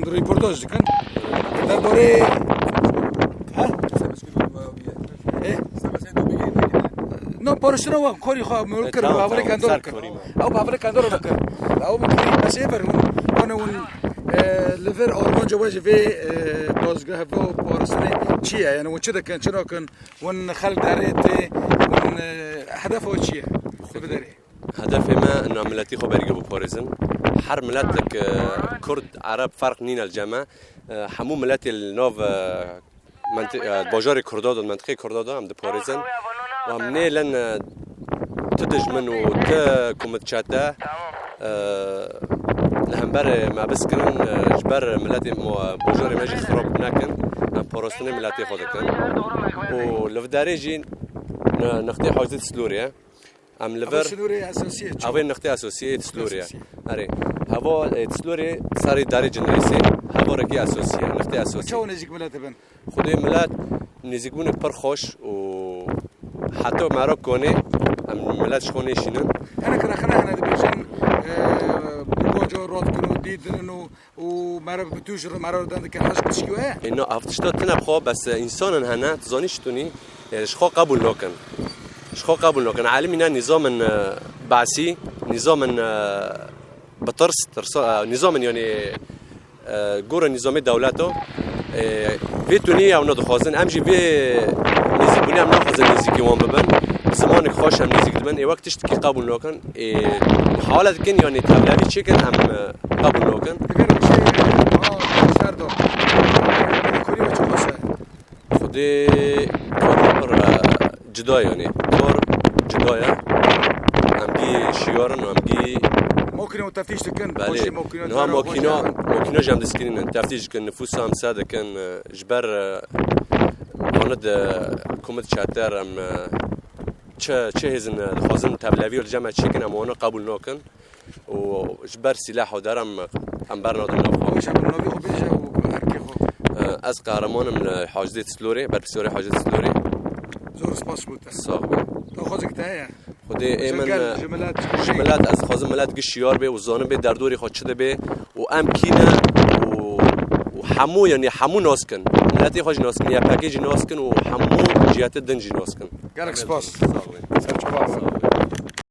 ریپورتاج کن درباره نه پارشنا و کاری خواه مول کرد و اولی کندور کرد او به اولی کندور کرد او میکنی بسیار بر اون لفر آلمان جواز في بازگاه و پارستانی چیه یعنی اون چه دکن چرا کن اون خلق دارید اون هدف او چیه بداری هدف ما انه ملتي خو بريقه بباريزن حر ملتك كرد عرب فرق نين الجماعة حمو ملتي النوف منطقة باجار كرداد المنطقة كرداد هم بباريزن وهم لن تدج منو تكمت شاتا لهمبر ما بس كنن جبر ملتي باجار ماجي خراب ناكن باراستني ملتي خود كن ولفداري جين نختي حوزة سلوريا ام لفر سلوري اساسيه اوين نختي اساسيه سلوريا اري هوا سلوري صار داري جنريسي هوا ركي اساسيه نختي اساسيه شو نزيك ملات بن خدي ملات نزيكون بر خوش و حتى معرك كوني ام ملات شخوني شنن انا احنا بيجن بوجو رود كنو ديدن ومرا بتوجر مرا دان كان حاجه تشكيوه انه افتشتو تنبخو بس انسان هنا تزانيشتوني شخو قبول نكن شخو قبول نكن عالمنا نظام بعثي نظام بترس نظام يعني جور نظام دولته في تونيا وندخوزن امجي في نزيكوني ام ناخذ نزيكي وان ببن زمان خوش هم نزيك دبن ای وقتش تکی قبول نکن محاولت کن يعني تبلیغی چی کن هم قبول نکن سردو کوری و چه باشه خودی کار جدا يعني کار جدایه هم گی شیارن و هم گی ممكن تفتيش تكن بله نه ماکینا جمع دستکنن تفتیش کن نفوس هم ساده کن جبر آند کمت چتر هم چه هزن خازن تبلیغی الجمع چیکن اما آنها قبول نکن و جبر سلاح و دارم هم برنادم نفهم مش عم نبي خبيجة وهركي خو از قهرمانم حاجزه سلوری برپسیاری حاجزه سلوری زور سپاس بود صاحبه تو خودك تاعي خودی ایمن جملات از خازن ملت گشیار به و زانم به در دوری خود شده به و ام کینه و حمو يعني حمو ناسكن ملاتي خوش ناسكن يا باكيج ناسكن و حمو جهات الدنجي ناسكن قالك سباس